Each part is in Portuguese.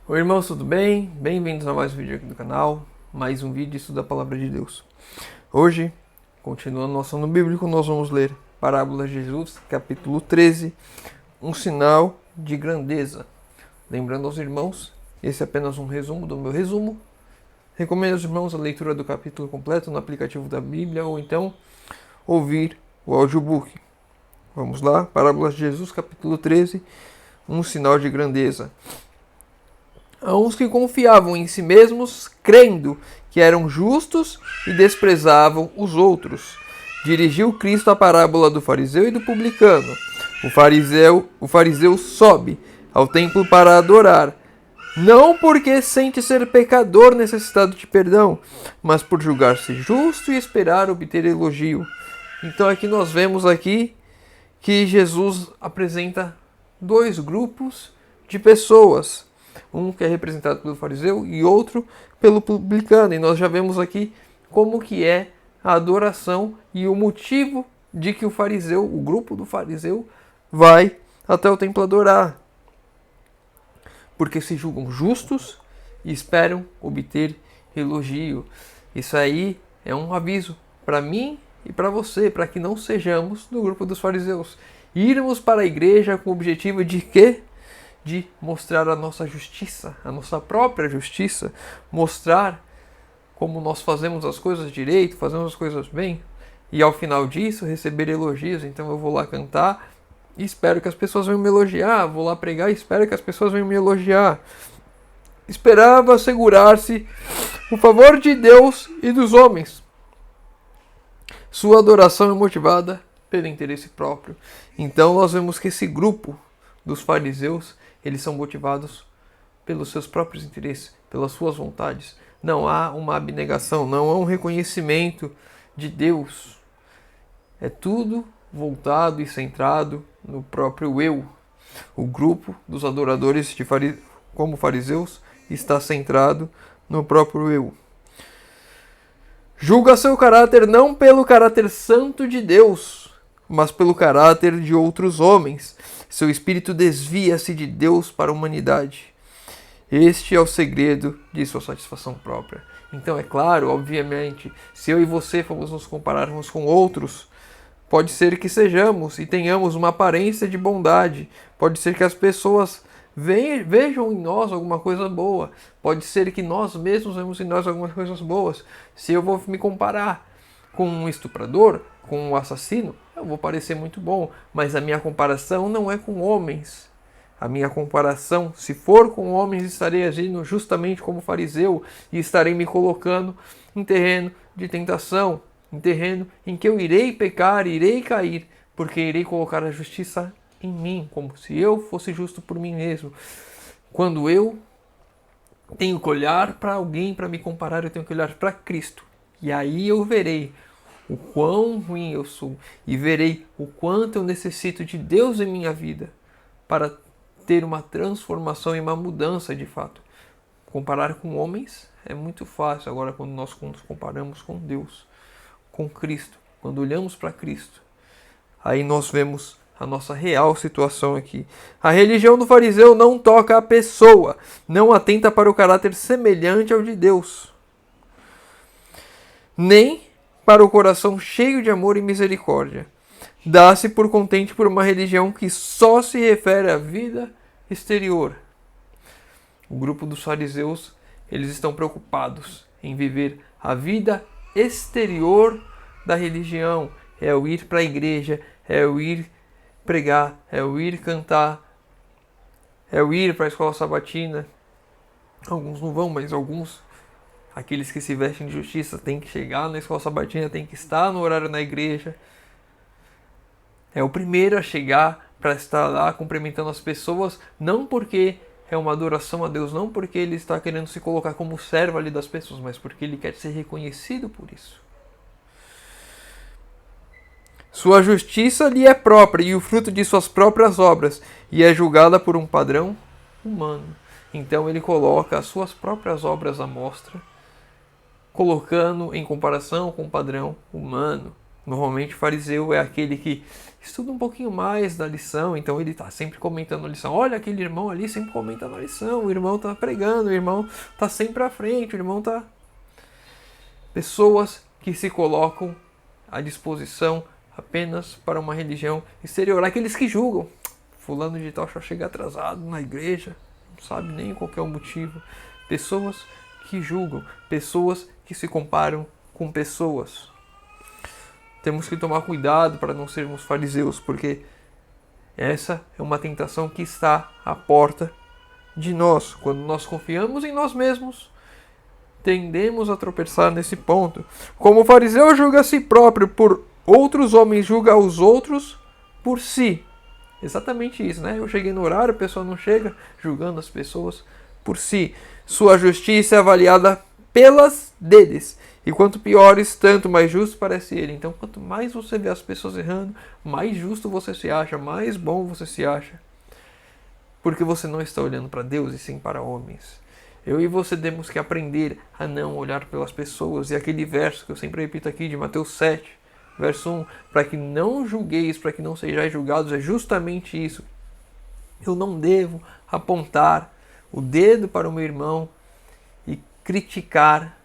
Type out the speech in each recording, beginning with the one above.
Oi irmãos, tudo bem? Bem-vindos a mais um vídeo aqui do canal, mais um vídeo de estudo da Palavra de Deus. Hoje, continuando nosso ano bíblico, nós vamos ler Parábolas de Jesus, capítulo 13, um sinal de grandeza. Lembrando aos irmãos, esse é apenas um resumo do meu resumo. Recomendo aos irmãos a leitura do capítulo completo no aplicativo da Bíblia ou então ouvir o audiobook. Vamos lá, Parábolas de Jesus, capítulo 13, um sinal de grandeza. A uns que confiavam em si mesmos, crendo que eram justos e desprezavam os outros, dirigiu Cristo a parábola do fariseu e do publicano. O fariseu sobe ao templo para adorar, não porque sente ser pecador necessitado de perdão, mas por julgar-se justo e esperar obter elogio. Então aqui nós vemos aqui que Jesus apresenta dois grupos de pessoas. Um que é representado pelo fariseu e outro pelo publicano. E nós já vemos aqui como que é a adoração e o motivo de que o grupo do fariseu, vai até o templo adorar. Porque se julgam justos e esperam obter elogio. Isso aí é um aviso para mim e para você, para que não sejamos do grupo dos fariseus. Irmos para a igreja com o objetivo de quê? De mostrar a nossa justiça, a nossa própria justiça, mostrar como nós fazemos as coisas direito, fazemos as coisas bem, e ao final disso receber elogios. Então eu vou lá cantar e espero que as pessoas venham me elogiar, vou lá pregar e espero que as pessoas venham me elogiar. Esperava assegurar-se o favor de Deus e dos homens. Sua adoração é motivada pelo interesse próprio. Então nós vemos que esse grupo dos fariseus, eles são motivados pelos seus próprios interesses, pelas suas vontades. Não há uma abnegação, não há um reconhecimento de Deus. É tudo voltado e centrado no próprio eu. O grupo dos adoradores como fariseus está centrado no próprio eu. Julga seu caráter não pelo caráter santo de Deus, mas pelo caráter de outros homens. Seu espírito desvia-se de Deus para a humanidade. Este é o segredo de sua satisfação própria. Então é claro, obviamente, se eu e você formos nos compararmos com outros, pode ser que sejamos e tenhamos uma aparência de bondade. Pode ser que as pessoas vejam em nós alguma coisa boa. Pode ser que nós mesmos vemos em nós algumas coisas boas. Se eu vou me comparar com um estuprador, com um assassino, eu vou parecer muito bom, mas a minha comparação não é com homens. A minha comparação, se for com homens, estarei agindo justamente como fariseu e estarei me colocando em terreno de tentação, em terreno em que eu irei pecar, irei cair, porque irei colocar a justiça em mim, como se eu fosse justo por mim mesmo. Quando eu tenho que olhar para alguém para me comparar, eu tenho que olhar para Cristo. E aí eu verei o quão ruim eu sou e verei o quanto eu necessito de Deus em minha vida para ter uma transformação e uma mudança de fato. Comparar com homens é muito fácil. Agora, quando nós nos comparamos com Deus, com Cristo, quando olhamos para Cristo, aí nós vemos a nossa real situação aqui. A religião do fariseu não toca a pessoa, não atenta para o caráter semelhante ao de Deus, nem para o coração cheio de amor e misericórdia. Dá-se por contente por uma religião que só se refere à vida exterior. O grupo dos fariseus, eles estão preocupados em viver a vida exterior da religião. É o ir para a igreja, é o ir pregar, é o ir cantar, é o ir para a escola sabatina. Alguns não vão, mas alguns, aqueles que se vestem de justiça, têm que chegar na escola sabatina, têm que estar no horário na igreja. É o primeiro a chegar para estar lá cumprimentando as pessoas, não porque é uma adoração a Deus, não porque ele está querendo se colocar como servo ali das pessoas, mas porque ele quer ser reconhecido por isso. Sua justiça lhe é própria e o fruto de suas próprias obras, e é julgada por um padrão humano. Então ele coloca as suas próprias obras à mostra, colocando em comparação com o padrão humano. Normalmente o fariseu é aquele que estuda um pouquinho mais da lição, então ele está sempre comentando a lição. Olha aquele irmão ali sempre comentando a lição, o irmão está pregando, o irmão está sempre à frente, o irmão está... Pessoas que se colocam à disposição apenas para uma religião exterior. Aqueles que julgam. Fulano de tal só chega atrasado na igreja, não sabe nem qual é o motivo. Pessoas que julgam, pessoas que se comparam com pessoas. Temos que tomar cuidado para não sermos fariseus, porque essa é uma tentação que está à porta de nós. Quando nós confiamos em nós mesmos, tendemos a tropeçar nesse ponto. Como o fariseu julga a si próprio por outros homens, julga os outros por si. Exatamente isso, né? Eu cheguei no horário, a pessoa não chega, julgando as pessoas por si. Sua justiça é avaliada pelas deles. E quanto piores, tanto mais justo parece ele. Então, quanto mais você vê as pessoas errando, mais justo você se acha, mais bom você se acha. Porque você não está olhando para Deus e sim para homens. Eu e você temos que aprender a não olhar pelas pessoas. E aquele verso que eu sempre repito aqui, de Mateus 7, verso 1, para que não julgueis, para que não sejais julgados, é justamente isso. Eu não devo apontar o dedo para o meu irmão e criticar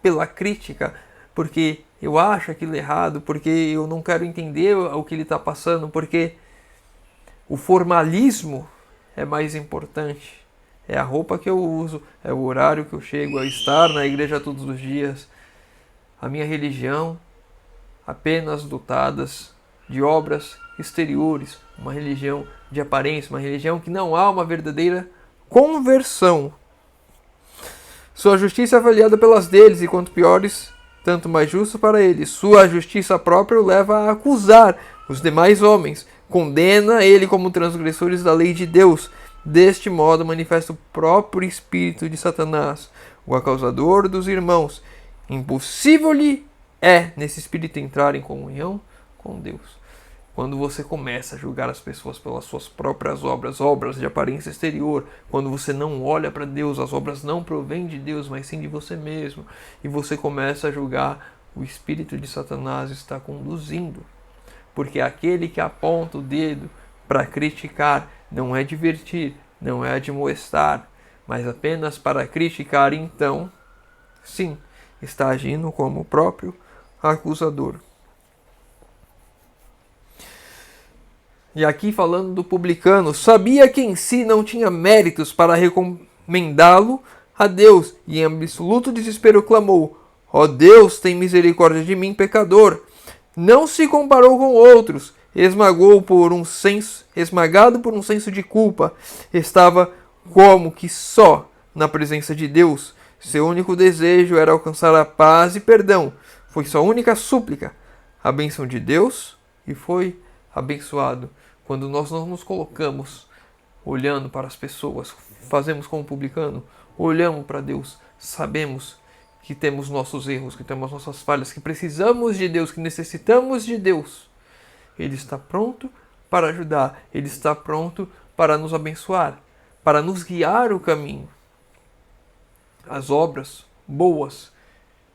pela crítica, porque eu acho aquilo errado, porque eu não quero entender o que ele está passando, porque o formalismo é mais importante. É a roupa que eu uso, é o horário que eu chego, é estar na igreja todos os dias. A minha religião, apenas dotadas de obras exteriores, uma religião de aparência, uma religião que não há uma verdadeira conversão. Sua justiça é avaliada pelas deles, e quanto piores, tanto mais justo para eles. Sua justiça própria o leva a acusar os demais homens, condena ele como transgressores da lei de Deus. Deste modo manifesta o próprio espírito de Satanás, o acausador dos irmãos. Impossível-lhe é, nesse espírito, entrar em comunhão com Deus. Quando você começa a julgar as pessoas pelas suas próprias obras, obras de aparência exterior, quando você não olha para Deus, as obras não provêm de Deus, mas sim de você mesmo, e você começa a julgar, o espírito de Satanás está conduzindo. Porque aquele que aponta o dedo para criticar não é divertir, não é admoestar, mas apenas para criticar, então, sim, está agindo como o próprio acusador. E aqui falando do publicano, sabia que em si não tinha méritos para recomendá-lo a Deus, e em absoluto desespero clamou: ó Deus, tem misericórdia de mim, pecador. Não se comparou com outros, esmagado por um senso de culpa, estava como que só na presença de Deus. Seu único desejo era alcançar a paz e perdão. Foi sua única súplica, a bênção de Deus, e foi abençoado. Quando nós não nos colocamos olhando para as pessoas, fazemos como publicano, olhamos para Deus, sabemos que temos nossos erros, que temos nossas falhas, que precisamos de Deus, que necessitamos de Deus. Ele está pronto para ajudar, Ele está pronto para nos abençoar, para nos guiar o caminho. As obras boas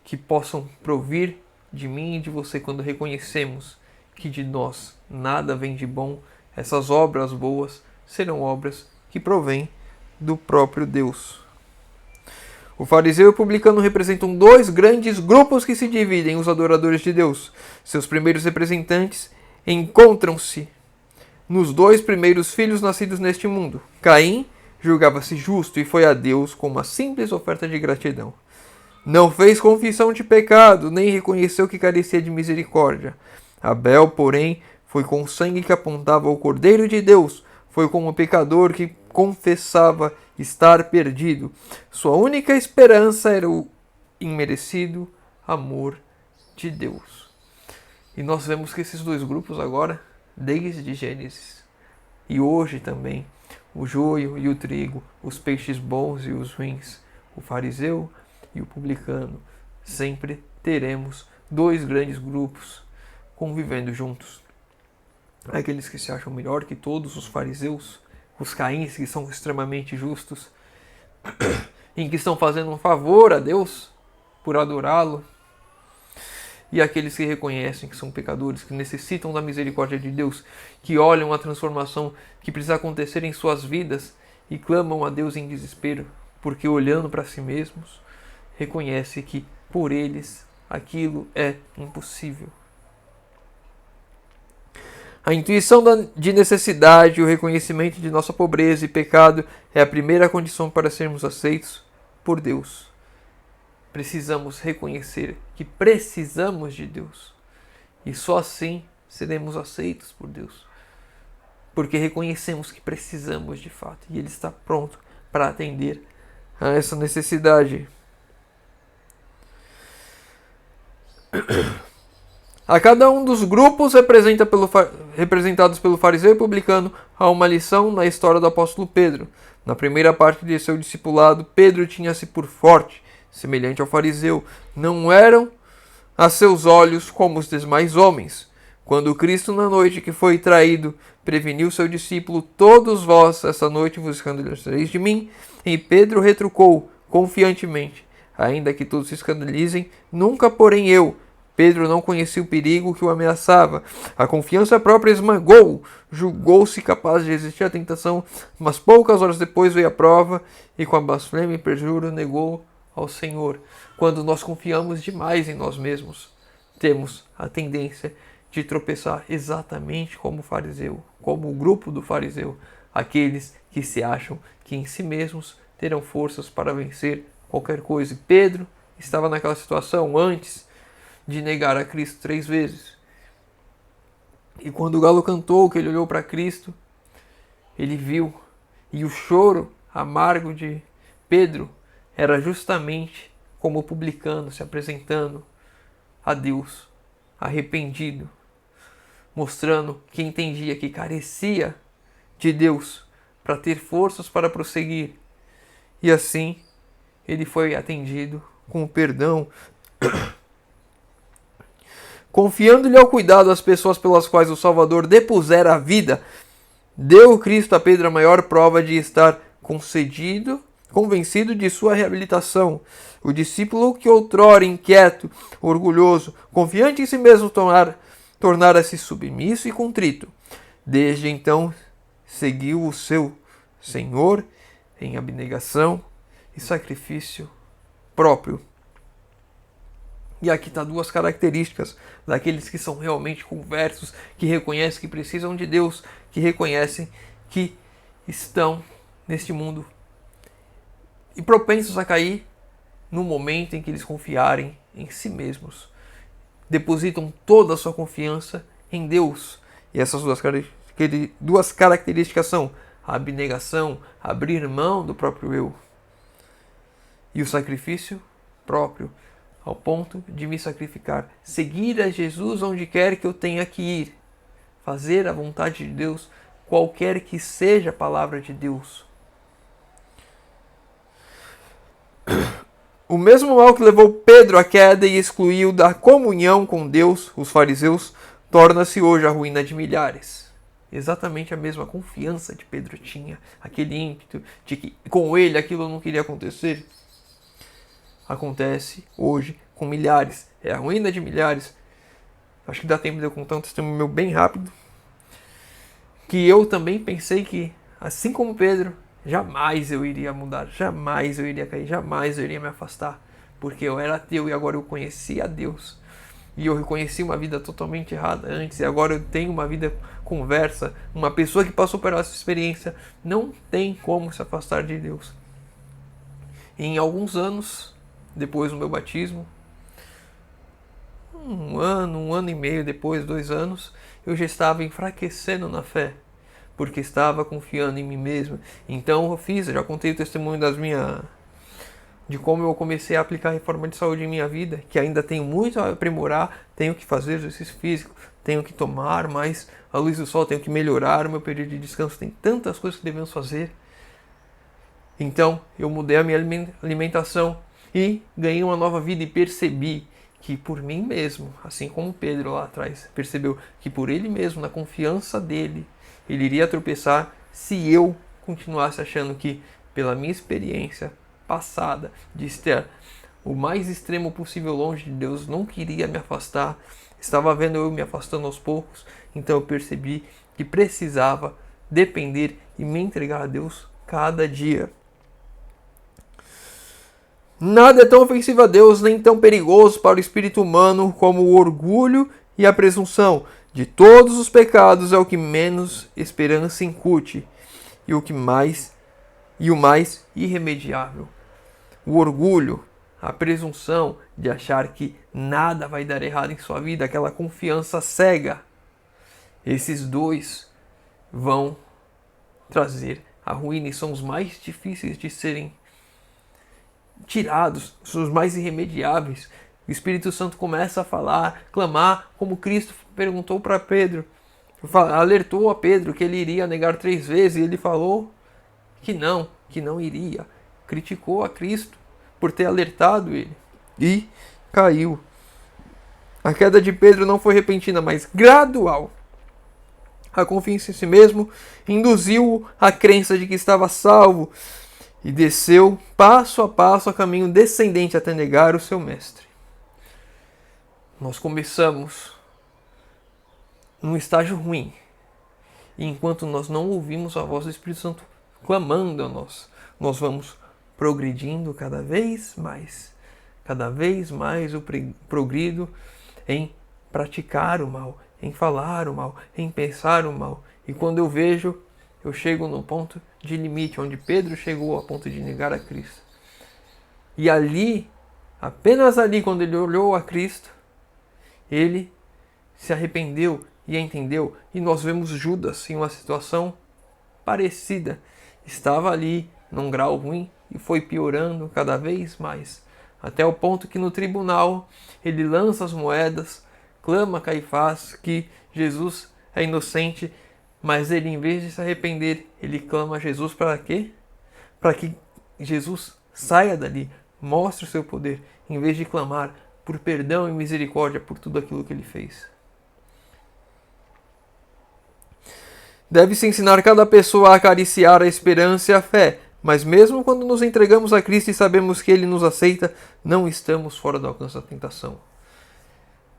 que possam provir de mim e de você quando reconhecemos que de nós nada vem de bom, essas obras boas serão obras que provêm do próprio Deus. O fariseu e o publicano representam dois grandes grupos que se dividem, os adoradores de Deus. Seus primeiros representantes encontram-se nos dois primeiros filhos nascidos neste mundo. Caim julgava-se justo e foi a Deus com uma simples oferta de gratidão. Não fez confissão de pecado, nem reconheceu que carecia de misericórdia. Abel, porém, foi com sangue que apontava ao Cordeiro de Deus. Foi como pecador que confessava estar perdido. Sua única esperança era o imerecido amor de Deus. E nós vemos que esses dois grupos agora, desde Gênesis, e hoje também, o joio e o trigo, os peixes bons e os ruins, o fariseu e o publicano, sempre teremos dois grandes grupos convivendo juntos. Aqueles que se acham melhor que todos os fariseus, os caíns que são extremamente justos, em que estão fazendo um favor a Deus por adorá-lo. e aqueles que reconhecem que são pecadores, que necessitam da misericórdia de Deus, que olham a transformação que precisa acontecer em suas vidas e clamam a Deus em desespero, porque olhando para si mesmos, reconhece que por eles aquilo é impossível. A intuição de necessidade e o reconhecimento de nossa pobreza e pecado é a primeira condição para sermos aceitos por Deus. Precisamos reconhecer que precisamos de Deus. E só assim seremos aceitos por Deus. Porque reconhecemos que precisamos de fato. E Ele está pronto para atender a essa necessidade. A cada um dos grupos representados pelo fariseu e publicano há uma lição na história do apóstolo Pedro. Na primeira parte de seu discipulado, Pedro tinha-se por forte, semelhante ao fariseu. Não eram a seus olhos como os demais homens. Quando Cristo, na noite que foi traído, preveniu seu discípulo: todos vós, essa noite, vos escandalizareis de mim. E Pedro retrucou confiantemente: ainda que todos se escandalizem, nunca porém eu. Pedro não conhecia o perigo que o ameaçava. A confiança própria esmagou-o. Julgou-se capaz de resistir à tentação, mas poucas horas depois veio a prova e com a blasfêmia e perjúrio negou ao Senhor. Quando nós confiamos demais em nós mesmos, temos a tendência de tropeçar exatamente como o fariseu, como o grupo do fariseu, aqueles que se acham que em si mesmos terão forças para vencer qualquer coisa. E Pedro estava naquela situação antes de negar a Cristo 3 vezes. E quando o galo cantou, que ele olhou para Cristo, ele viu, e o choro amargo de Pedro era justamente como o publicano se apresentando a Deus, arrependido, mostrando que entendia que carecia de Deus para ter forças para prosseguir. E assim ele foi atendido com o perdão. Confiando-lhe ao cuidado das pessoas pelas quais o Salvador depusera a vida, deu Cristo a Pedro a maior prova de estar convencido de sua reabilitação. O discípulo que outrora inquieto, orgulhoso, confiante em si mesmo, tornara-se submisso e contrito. Desde então, seguiu o seu Senhor em abnegação e sacrifício próprio. E aqui está 2 características daqueles que são realmente conversos, que reconhecem que precisam de Deus, que reconhecem que estão neste mundo e propensos a cair no momento em que eles confiarem em si mesmos. Depositam toda a sua confiança em Deus. E essas 2 características são a abnegação, abrir mão do próprio eu, e o sacrifício próprio, ao ponto de me sacrificar, seguir a Jesus onde quer que eu tenha que ir, fazer a vontade de Deus, qualquer que seja a palavra de Deus. O mesmo mal que levou Pedro à queda e excluiu da comunhão com Deus, os fariseus, torna-se hoje a ruína de milhares. Exatamente a mesma confiança que Pedro tinha, aquele ímpeto de que com ele aquilo não queria acontecer, acontece hoje com milhares. É a ruína de milhares. Acho que dá tempo de eu contar um testemunho meu bem rápido. Que eu também pensei que, assim como Pedro, jamais eu iria mudar, jamais eu iria cair, jamais eu iria me afastar. Porque eu era ateu e agora eu conhecia a Deus. E eu reconheci uma vida totalmente errada antes e agora eu tenho uma vida conversa. Uma pessoa que passou por essa experiência não tem como se afastar de Deus. E em alguns anos depois do meu batismo, um ano e meio depois, 2 anos, eu já estava enfraquecendo na fé, porque estava confiando em mim mesmo. Então eu já contei o testemunho de como eu comecei a aplicar a reforma de saúde em minha vida, que ainda tenho muito a aprimorar, tenho que fazer exercício físico, tenho que tomar mais a luz do sol, tenho que melhorar o meu período de descanso, tem tantas coisas que devemos fazer. Então eu mudei a minha alimentação, e ganhei uma nova vida e percebi que por mim mesmo, assim como Pedro lá atrás percebeu que por ele mesmo, na confiança dele, ele iria tropeçar se eu continuasse achando que pela minha experiência passada de estar o mais extremo possível longe de Deus, não queria me afastar, estava vendo eu me afastando aos poucos, então eu percebi que precisava depender e me entregar a Deus cada dia. Nada é tão ofensivo a Deus, nem tão perigoso para o espírito humano como o orgulho e a presunção. De todos os pecados é o que menos esperança incute e o mais irremediável. O orgulho, a presunção de achar que nada vai dar errado em sua vida, aquela confiança cega. Esses dois vão trazer a ruína e são os mais difíceis de serem tirados, são os mais irremediáveis. O Espírito Santo começa a falar, clamar, como Cristo perguntou para Pedro, alertou a Pedro que ele iria negar 3 vezes, e ele falou que não iria. Criticou a Cristo por ter alertado ele e caiu. A queda de Pedro não foi repentina, mas gradual. A confiança em si mesmo induziu-o à crença de que estava salvo e desceu passo a passo a caminho descendente até negar o seu mestre. Nós começamos num estágio ruim, e enquanto nós não ouvimos a voz do Espírito Santo clamando a nós, nós vamos progredindo cada vez mais eu progrido em praticar o mal, em falar o mal, em pensar o mal. E quando eu vejo, eu chego no ponto de limite, onde Pedro chegou a ponto de negar a Cristo. E ali, apenas ali, quando ele olhou a Cristo, ele se arrependeu e entendeu. E nós vemos Judas em uma situação parecida. Estava ali num grau ruim e foi piorando cada vez mais. Até o ponto que no tribunal ele lança as moedas, clama a Caifás que Jesus é inocente, mas ele, em vez de se arrepender, ele clama a Jesus para quê? Para que Jesus saia dali, mostre o seu poder, em vez de clamar por perdão e misericórdia por tudo aquilo que ele fez. Deve-se ensinar cada pessoa a acariciar a esperança e a fé, mas mesmo quando nos entregamos a Cristo e sabemos que Ele nos aceita, não estamos fora do alcance da tentação.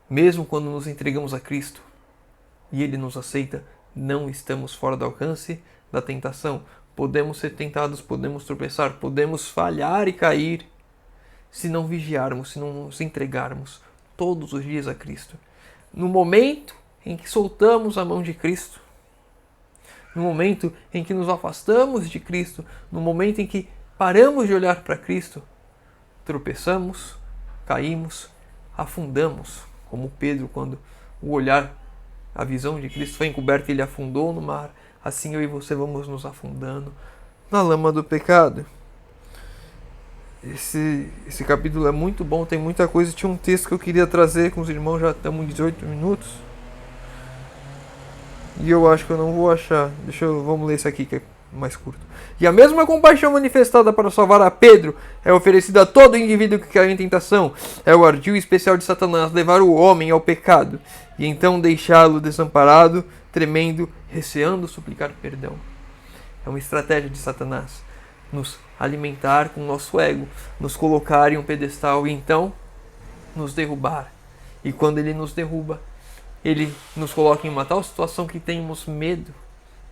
Mesmo quando nos entregamos a Cristo e Ele nos aceita, não estamos fora do alcance da tentação. Podemos ser tentados, podemos tropeçar, podemos falhar e cair, se não vigiarmos, se não nos entregarmos todos os dias a Cristo. No momento em que soltamos a mão de Cristo, no momento em que nos afastamos de Cristo, no momento em que paramos de olhar para Cristo, tropeçamos, caímos, afundamos, como Pedro, quando o olhar, a visão de Cristo foi encoberta e ele afundou no mar. Assim eu e você vamos nos afundando na lama do pecado. Esse capítulo é muito bom, tem muita coisa. Tinha um texto que eu queria trazer com os irmãos, já estamos em 18 minutos. E eu acho que eu não vou achar. Vamos ler esse aqui que é mais curto. E a mesma compaixão manifestada para salvar a Pedro é oferecida a todo indivíduo que cai em tentação. É o ardil especial de Satanás levar o homem ao pecado e então deixá-lo desamparado, tremendo, receando suplicar perdão. É uma estratégia de Satanás nos alimentar com o nosso ego, nos colocar em um pedestal e então nos derrubar. E quando ele nos derruba, ele nos coloca em uma tal situação que temos medo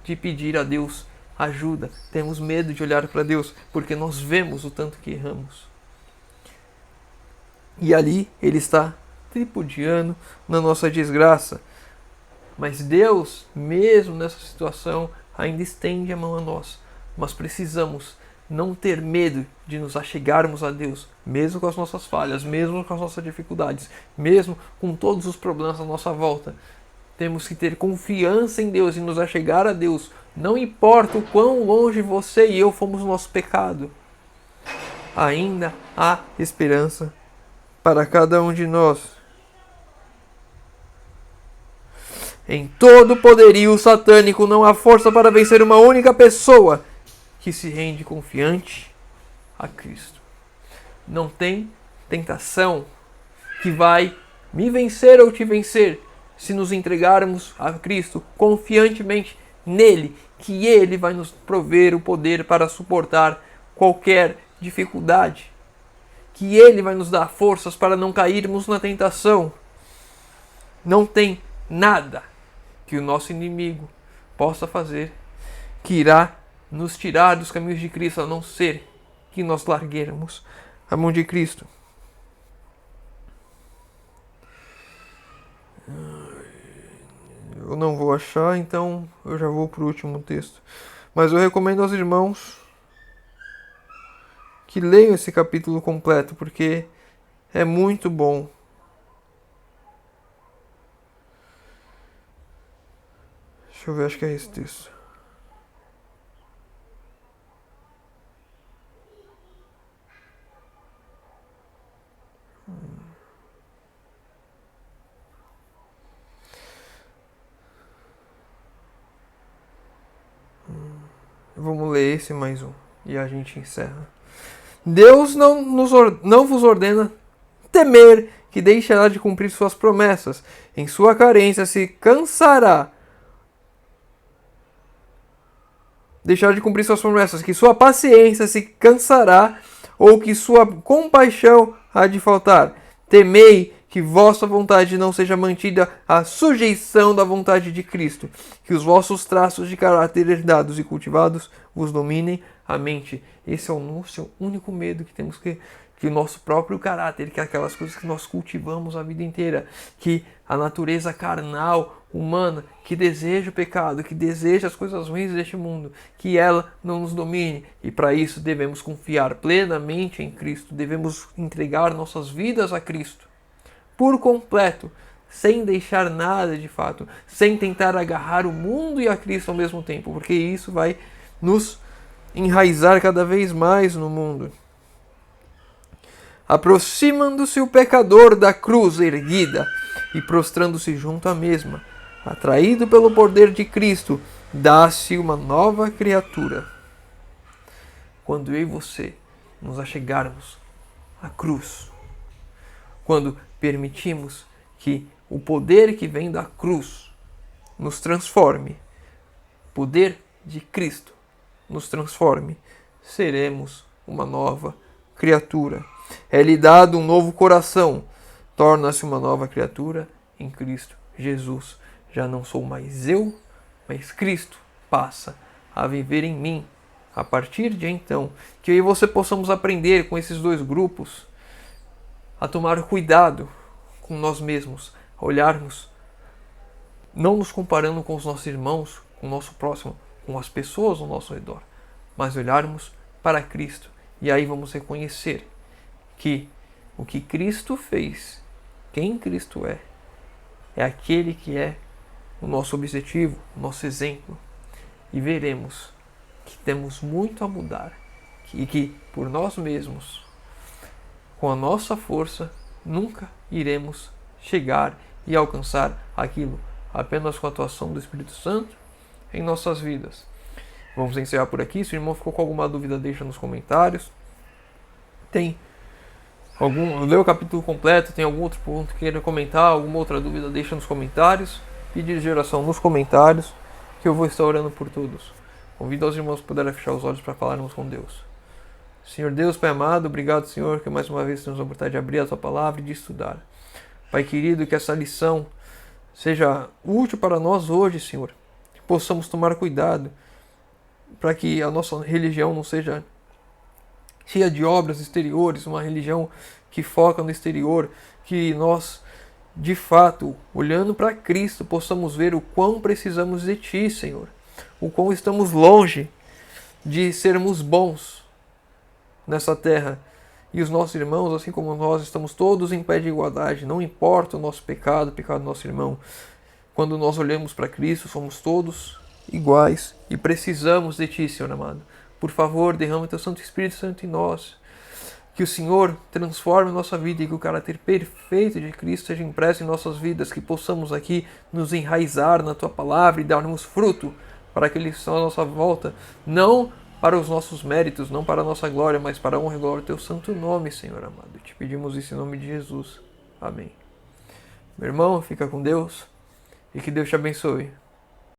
de pedir a Deus ajuda, temos medo de olhar para Deus, porque nós vemos o tanto que erramos. E ali ele está tripudiando na nossa desgraça. Mas Deus, mesmo nessa situação, ainda estende a mão a nós. Mas precisamos não ter medo de nos achegarmos a Deus, mesmo com as nossas falhas, mesmo com as nossas dificuldades, mesmo com todos os problemas à nossa volta. Temos que ter confiança em Deus e nos achegar a Deus. Não importa o quão longe você e eu fomos do nosso pecado. Ainda há esperança para cada um de nós. Em todo poderio satânico não há força para vencer uma única pessoa que se rende confiante a Cristo. Não tem tentação que vai me vencer ou te vencer se nos entregarmos a Cristo confiantemente nele, que ele vai nos prover o poder para suportar qualquer dificuldade, que Ele vai nos dar forças para não cairmos na tentação. Não tem nada que o nosso inimigo possa fazer que irá nos tirar dos caminhos de Cristo, a não ser que nós larguemos a mão de Cristo. Eu não vou achar, então eu já vou para o último texto. Mas eu recomendo aos irmãos que leiam esse capítulo completo, porque é muito bom. Deixa eu ver, acho que é esse texto. Vamos ler esse mais um e a gente encerra. Deus não vos ordena temer, que deixará de cumprir suas promessas. Em sua carência se cansará. Deixar de cumprir suas promessas, que sua paciência se cansará, ou que sua compaixão há de faltar. Temei que vossa vontade não seja mantida à sujeição da vontade de Cristo, que os vossos traços de caráter herdados e cultivados vos dominem a mente. Esse é o nosso único medo que temos, que o nosso próprio caráter, que é aquelas coisas que nós cultivamos a vida inteira, que a natureza carnal, humana, que deseja o pecado, que deseja as coisas ruins deste mundo, que ela não nos domine. E para isso devemos confiar plenamente em Cristo, devemos entregar nossas vidas a Cristo por completo, sem deixar nada de fato, sem tentar agarrar o mundo e a Cristo ao mesmo tempo, porque isso vai nos enraizar cada vez mais no mundo. Aproximando-se o pecador da cruz erguida e prostrando-se junto à mesma, atraído pelo poder de Cristo, dá-se uma nova criatura. Quando eu e você nos achegarmos à cruz, quando permitimos que o poder que vem da cruz nos transforme, o poder de Cristo nos transforme, seremos uma nova criatura. É-lhe dado um novo coração, torna-se uma nova criatura em Cristo Jesus. Já não sou mais eu, mas Cristo passa a viver em mim. A partir de então, que eu e você possamos aprender com esses dois grupos a tomar cuidado com nós mesmos, a olharmos, não nos comparando com os nossos irmãos, com o nosso próximo, com as pessoas ao nosso redor, mas olharmos para Cristo. E aí vamos reconhecer que o que Cristo fez, quem Cristo é aquele que é o nosso objetivo, o nosso exemplo. E veremos que temos muito a mudar e que por nós mesmos, com a nossa força, nunca iremos chegar e alcançar aquilo, apenas com a atuação do Espírito Santo em nossas vidas. Vamos encerrar por aqui. Se o irmão ficou com alguma dúvida, deixa nos comentários. Leu o capítulo completo, tem algum outro ponto que queira comentar, alguma outra dúvida, deixa nos comentários. Pedidos de oração nos comentários, que eu vou estar orando por todos. Convido aos irmãos que puderem fechar os olhos para falarmos com Deus. Senhor Deus, Pai amado, obrigado, Senhor, que mais uma vez temos a oportunidade de abrir a Tua palavra e de estudar. Pai querido, que essa lição seja útil para nós hoje, Senhor. Que possamos tomar cuidado para que a nossa religião não seja cheia de obras exteriores, uma religião que foca no exterior, que nós, de fato, olhando para Cristo, possamos ver o quão precisamos de Ti, Senhor. O quão estamos longe de sermos bons nessa terra. E os nossos irmãos, assim como nós, estamos todos em pé de igualdade. Não importa o nosso pecado, o pecado do nosso irmão. Quando nós olhamos para Cristo, somos todos iguais e precisamos de Ti, Senhor amado. Por favor, derrama Teu Santo Espírito Santo em nós. Que o Senhor transforme a nossa vida e que o caráter perfeito de Cristo seja impresso em nossas vidas. Que possamos aqui nos enraizar na Tua palavra e darmos fruto para aqueles que estão à nossa volta. Não para os nossos méritos, não para a nossa glória, mas para a honra e glória do Teu santo nome, Senhor amado. Te pedimos isso em nome de Jesus. Amém. Meu irmão, fica com Deus e que Deus te abençoe.